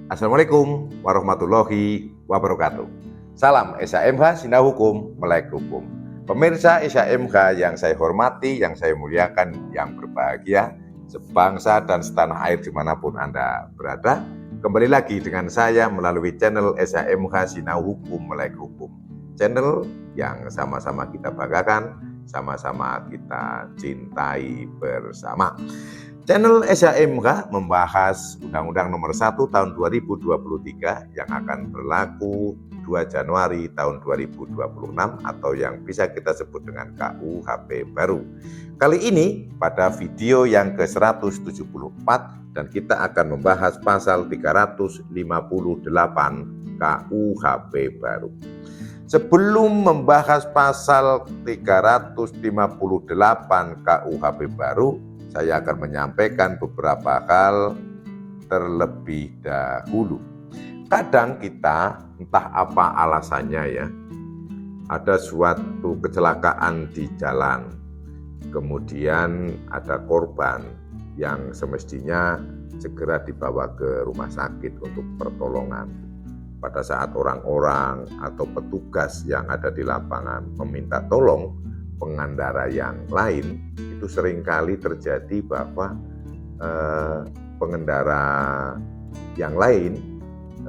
Assalamualaikum warahmatullahi wabarakatuh. Salam SHMH Sinau Hukum Melek Hukum. Pemirsa SHMH yang saya hormati, yang saya muliakan, yang berbahagia, sebangsa dan setanah air dimanapun Anda berada. Kembali lagi dengan saya melalui channel SHMH Sinau Hukum Melek Hukum. Channel yang sama-sama kita banggakan, sama-sama kita cintai bersama. Channel SHMH membahas Undang-Undang Nomor 1 Tahun 2023 yang akan berlaku 2 Januari tahun 2026 atau yang bisa kita sebut dengan KUHP baru. Kali ini pada video yang ke-174 dan kita akan membahas pasal 358 KUHP baru. Sebelum membahas pasal 358 KUHP baru, saya akan menyampaikan beberapa hal terlebih dahulu. Kadang kita, entah apa alasannya ya, ada suatu kecelakaan di jalan, kemudian ada korban yang semestinya segera dibawa ke rumah sakit untuk pertolongan. Pada saat orang-orang atau petugas yang ada di lapangan meminta tolong pengendara yang lain, itu seringkali terjadi bahwa pengendara yang lain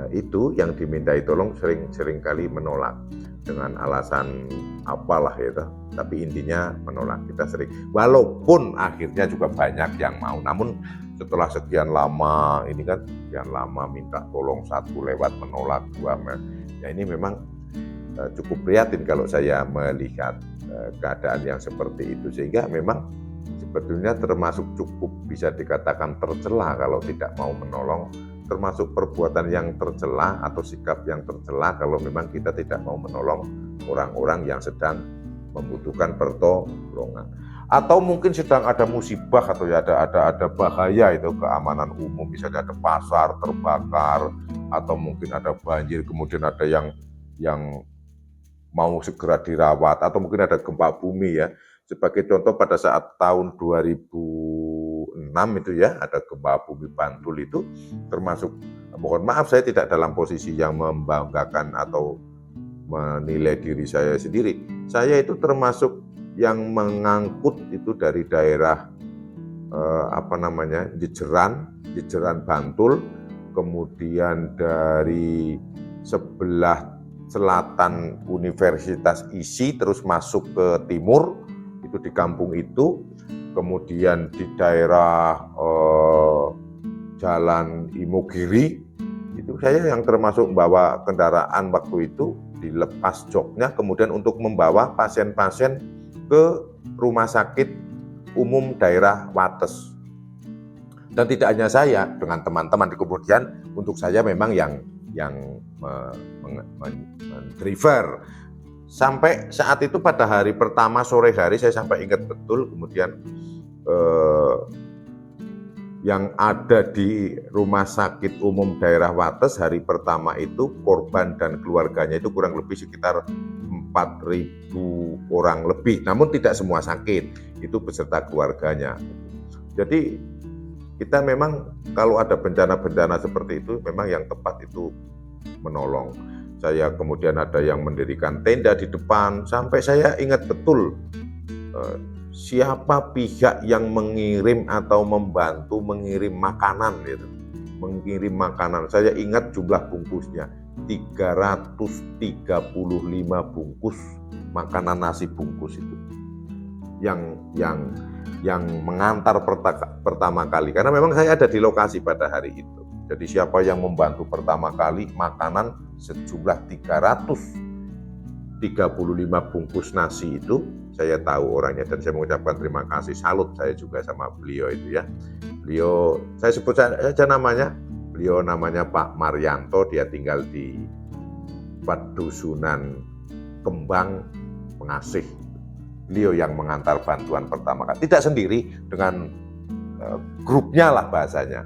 itu yang dimintai tolong seringkali menolak dengan alasan apalah ya, tapi intinya menolak. Kita sering, walaupun akhirnya juga banyak yang mau, namun setelah sekian lama ini kan sekian lama minta tolong, satu lewat menolak, dua ya ini memang cukup prihatin kalau saya melihat keadaan yang seperti itu, sehingga memang sebetulnya termasuk cukup bisa dikatakan tercela kalau tidak mau menolong, termasuk perbuatan yang tercela atau sikap yang tercela kalau memang kita tidak mau menolong orang-orang yang sedang membutuhkan pertolongan, atau mungkin sedang ada musibah atau ya ada bahaya itu keamanan umum, misalnya ada pasar terbakar atau mungkin ada banjir, kemudian ada yang mau segera dirawat, atau mungkin ada gempa bumi ya. Sebagai contoh pada saat tahun 2006 itu ya, ada gempa bumi Bantul itu, termasuk, mohon maaf saya tidak dalam posisi yang membanggakan atau menilai diri saya sendiri. Saya itu termasuk yang mengangkut itu dari daerah Jejeran Bantul, kemudian dari sebelah selatan Universitas ISI terus masuk ke timur, itu di kampung itu, kemudian di daerah Jalan Imogiri, itu saya yang termasuk membawa kendaraan waktu itu, dilepas joknya, kemudian untuk membawa pasien-pasien ke rumah sakit umum daerah Wates. Dan tidak hanya saya, dengan teman-teman, kemudian untuk saya memang yang men-driver. Sampai saat itu pada hari pertama sore hari saya sampai ingat betul, kemudian yang ada di rumah sakit umum daerah Wates hari pertama itu korban dan keluarganya itu kurang lebih sekitar 4.000 orang lebih, namun tidak semua sakit, itu beserta keluarganya. Jadi kita memang kalau ada bencana-bencana seperti itu, memang yang tepat itu menolong. Saya kemudian ada yang mendirikan tenda di depan, sampai saya ingat betul siapa pihak yang mengirim atau membantu mengirim makanan gitu. Mengirim makanan, saya ingat jumlah bungkusnya 335 bungkus makanan nasi bungkus itu yang mengantar pertama kali, karena memang saya ada di lokasi pada hari itu. Jadi siapa yang membantu pertama kali makanan sejumlah 335 bungkus nasi itu, saya tahu orangnya dan saya mengucapkan terima kasih, salut saya juga sama beliau itu ya. Beliau, saya sebut saja namanya, beliau namanya Pak Maryanto, dia tinggal di Pedusunan Kembang Pengasih. Beliau yang mengantar bantuan pertama kali, tidak sendiri, dengan grupnya lah bahasanya.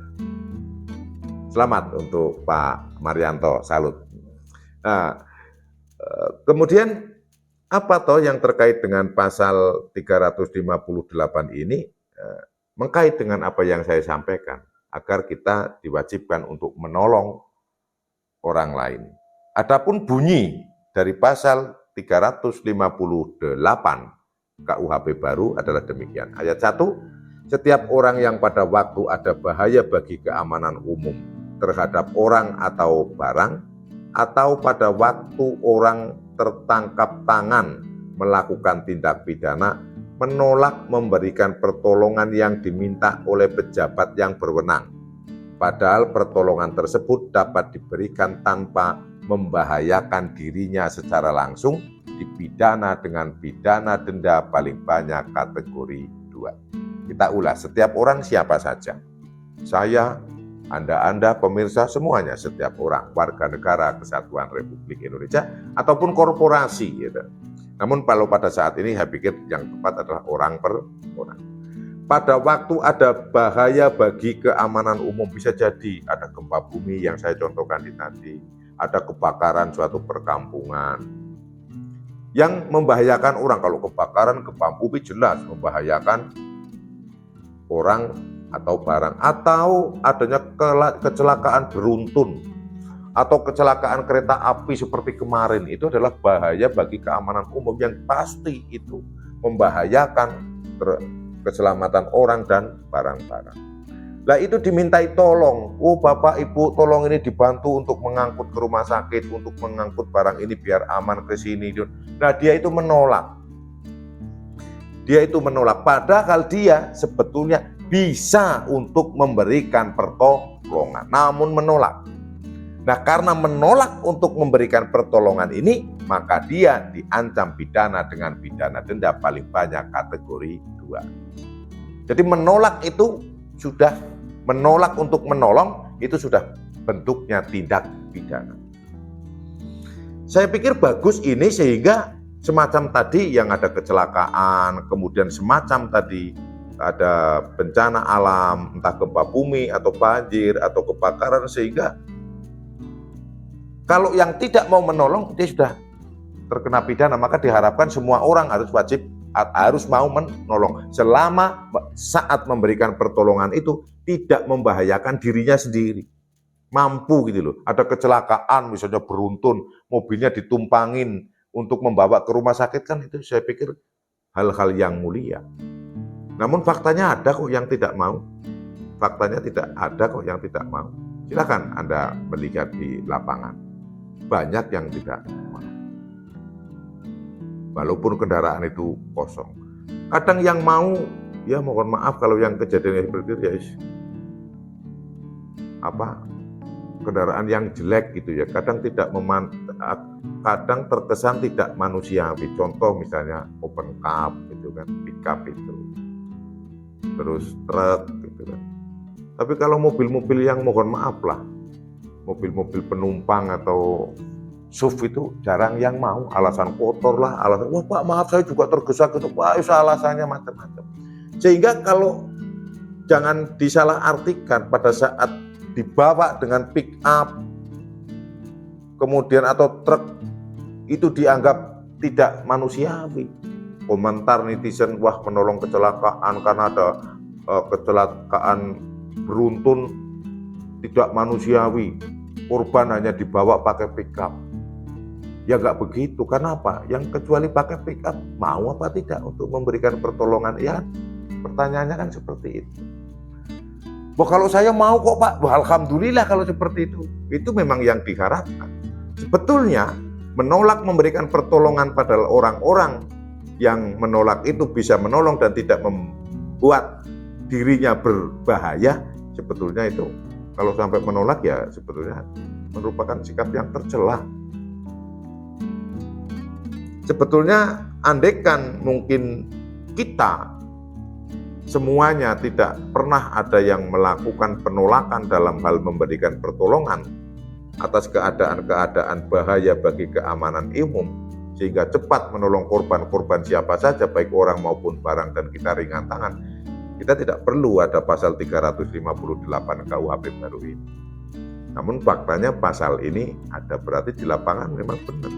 Selamat untuk Pak Maryanto, salut. Nah, kemudian apa toh yang terkait dengan pasal 358 ini, mengkait dengan apa yang saya sampaikan, agar kita diwajibkan untuk menolong orang lain. Adapun bunyi dari pasal 358 KUHP baru adalah demikian. Ayat 1, setiap orang yang pada waktu ada bahaya bagi keamanan umum terhadap orang atau barang, atau pada waktu orang tertangkap tangan melakukan tindak pidana, menolak memberikan pertolongan yang diminta oleh pejabat yang berwenang. Padahal pertolongan tersebut dapat diberikan tanpa membahayakan dirinya secara langsung, dipidana dengan pidana denda paling banyak kategori 2. Kita ulas, setiap orang siapa saja? Saya, Anda, pemirsa, semuanya, setiap orang, warga negara Kesatuan Republik Indonesia, ataupun korporasi. Gitu. Namun kalau pada saat ini saya pikir yang tepat adalah orang per orang. Pada waktu ada bahaya bagi keamanan umum, bisa jadi ada gempa bumi yang saya contohkan di tadi, ada kebakaran suatu perkampungan yang membahayakan orang. Kalau kebakaran, gempa bumi jelas membahayakan orang atau barang, atau adanya kecelakaan beruntun atau kecelakaan kereta api seperti kemarin, itu adalah bahaya bagi keamanan umum yang pasti itu membahayakan keselamatan orang dan barang-barang. Nah itu dimintai tolong, oh Bapak Ibu tolong ini dibantu untuk mengangkut ke rumah sakit, untuk mengangkut barang ini biar aman ke sini. Nah dia itu menolak. Dia itu menolak, padahal dia sebetulnya bisa untuk memberikan pertolongan, namun menolak. Nah karena menolak untuk memberikan pertolongan ini, maka dia diancam pidana dengan pidana denda paling banyak kategori 2. Jadi menolak itu sudah, menolak untuk menolong itu sudah bentuknya tindak pidana. Saya pikir bagus ini sehingga semacam tadi yang ada kecelakaan, kemudian semacam tadi ada bencana alam, entah gempa bumi atau banjir atau kebakaran, sehingga kalau yang tidak mau menolong dia sudah terkena pidana, maka diharapkan semua orang harus mau menolong selama saat memberikan pertolongan itu tidak membahayakan dirinya sendiri. Mampu gitu loh. Ada kecelakaan misalnya beruntun, mobilnya ditumpangin untuk membawa ke rumah sakit, kan itu saya pikir hal-hal yang mulia. Namun faktanya ada kok yang tidak mau. Faktanya tidak ada kok yang tidak mau. Silakan Anda melihat di lapangan. Banyak yang tidak mau. Walaupun kendaraan itu kosong. Kadang yang mau, ya mohon maaf kalau yang kejadian seperti itu ya kendaraan yang jelek gitu ya. Kadang kadang terkesan tidak manusiawi. Contoh misalnya open cab gitu kan, pick up itu. Terus truk gitu kan. Tapi kalau mobil-mobil yang mohon maaf lah, mobil-mobil penumpang atau SUV itu jarang yang mau, alasan kotor lah, alasan wah Pak maaf saya juga tergesa gitu, wah itu alasannya macam-macam. Sehingga kalau jangan disalah artikan pada saat dibawa dengan pick up kemudian atau truk itu dianggap tidak manusiawi. Komentar netizen, wah menolong kecelakaan karena ada kecelakaan beruntun tidak manusiawi, korban hanya dibawa pakai pickup. Ya nggak begitu, karena apa? Yang kecuali pakai pickup mau apa tidak untuk memberikan pertolongan? Ya pertanyaannya kan seperti itu. Wah kalau saya mau kok Pak, wah alhamdulillah kalau seperti itu. Itu memang yang diharapkan. Sebetulnya menolak memberikan pertolongan pada orang-orang yang menolak itu bisa menolong dan tidak membuat dirinya berbahaya, sebetulnya itu kalau sampai menolak ya sebetulnya merupakan sikap yang tercela. Sebetulnya andaikan mungkin kita semuanya tidak pernah ada yang melakukan penolakan dalam hal memberikan pertolongan atas keadaan-keadaan bahaya bagi keamanan umum, sehingga cepat menolong korban-korban siapa saja, baik orang maupun barang, dan kita ringan tangan, kita tidak perlu ada pasal 358 KUHP baru ini. Namun faktanya pasal ini ada, berarti di lapangan memang benar.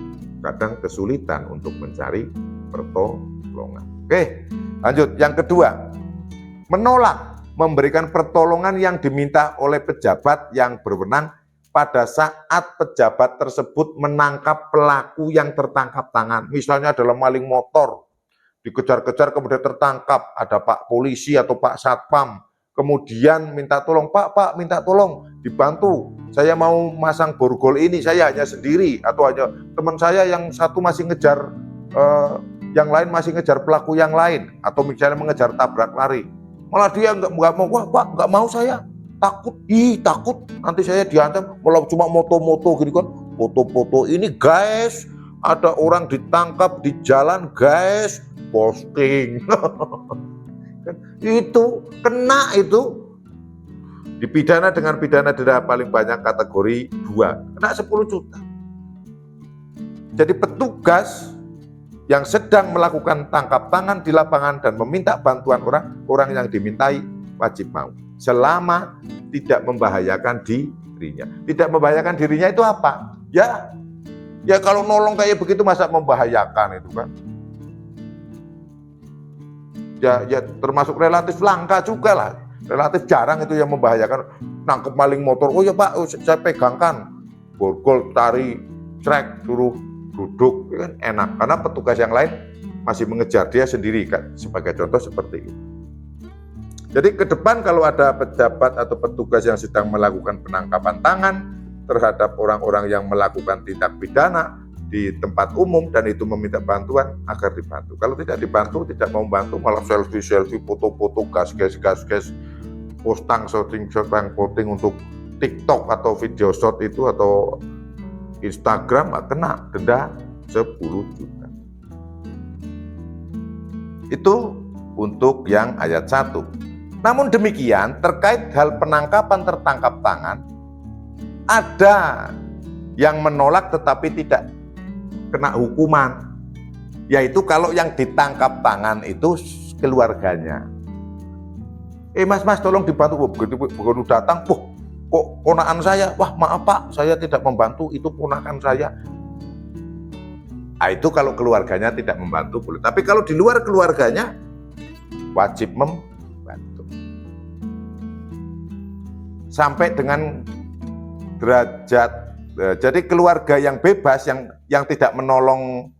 Kadang kesulitan untuk mencari pertolongan. Oke, lanjut. Yang kedua, menolak memberikan pertolongan yang diminta oleh pejabat yang berwenang pada saat pejabat tersebut menangkap pelaku yang tertangkap tangan. Misalnya adalah maling motor, dikejar-kejar kemudian tertangkap, ada Pak Polisi atau Pak Satpam, kemudian minta tolong, Pak, minta tolong dibantu, saya mau masang borgol ini, saya hanya sendiri, atau hanya teman saya yang satu masih ngejar, yang lain masih ngejar pelaku yang lain, atau misalnya mengejar tabrak lari, malah dia nggak mau, wah Pak, nggak mau saya, takut, takut, nanti saya diancam, malah cuma moto-moto gini kan, foto-foto ini guys, ada orang ditangkap di jalan guys, posting. Itu kena, itu dipidana dengan pidana denda paling banyak kategori 2, kena 10 juta. Jadi petugas yang sedang melakukan tangkap tangan di lapangan dan meminta bantuan orang yang dimintai wajib mau, selama tidak membahayakan dirinya. Tidak membahayakan dirinya itu apa? Ya kalau nolong kayak begitu masa membahayakan itu kan? Ya termasuk relatif langka juga lah, relatif jarang itu yang membahayakan. Nangkep maling motor, oh ya Pak, saya pegangkan, borgol, tari, trek, suruh duduk, ya kan enak, karena petugas yang lain masih mengejar dia sendiri kan, sebagai contoh seperti itu. Jadi ke depan kalau ada pejabat atau petugas yang sedang melakukan penangkapan tangan terhadap orang-orang yang melakukan tindak pidana di tempat umum dan itu meminta bantuan, agar dibantu. Kalau tidak dibantu, tidak mau bantu, malah selfie, foto-foto, gas, posting untuk TikTok atau video shot itu atau Instagram, kena denda 10 juta. Itu untuk yang ayat 1. Namun demikian, terkait hal penangkapan tertangkap tangan, ada yang menolak tetapi tidak kena hukuman, yaitu kalau yang ditangkap tangan itu keluarganya. Mas tolong dibantu, begitu datang, kok ponakan saya, wah maaf Pak, saya tidak membantu, itu ponakan saya. Nah, itu kalau keluarganya tidak membantu boleh, tapi kalau di luar keluarganya wajib membantu. Sampai dengan derajat, jadi keluarga yang bebas, yang tidak menolong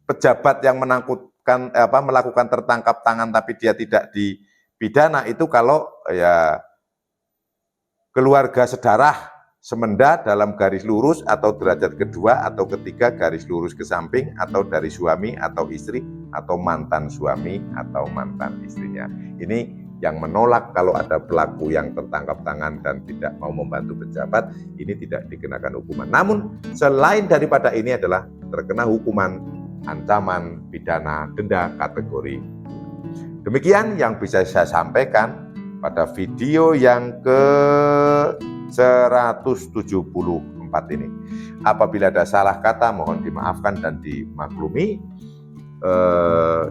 pejabat yang melakukan tertangkap tangan tapi dia tidak dipidana, itu kalau ya keluarga sedarah semenda dalam garis lurus atau derajat kedua atau ketiga garis lurus ke samping, atau dari suami atau istri atau mantan suami atau mantan istrinya. Ini yang menolak kalau ada pelaku yang tertangkap tangan dan tidak mau membantu pejabat, ini tidak dikenakan hukuman. Namun selain daripada ini adalah terkena hukuman ancaman pidana denda kategori. Demikian yang bisa saya sampaikan pada video yang ke-174 ini. Apabila ada salah kata mohon dimaafkan dan dimaklumi.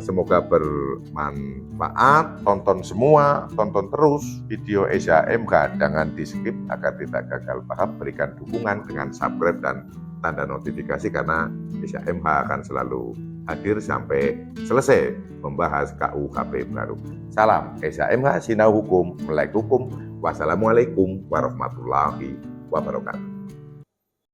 Semoga bermanfaat. Tonton semua, tonton terus video Esa MH, jangan di skip agar tidak gagal paham. Berikan dukungan dengan subscribe dan tanda notifikasi, karena Esa MH akan selalu hadir sampai selesai membahas KUHP baru. Salam Esa MH, Sinau Hukum, Melek Hukum. Wassalamualaikum warahmatullahi wabarakatuh.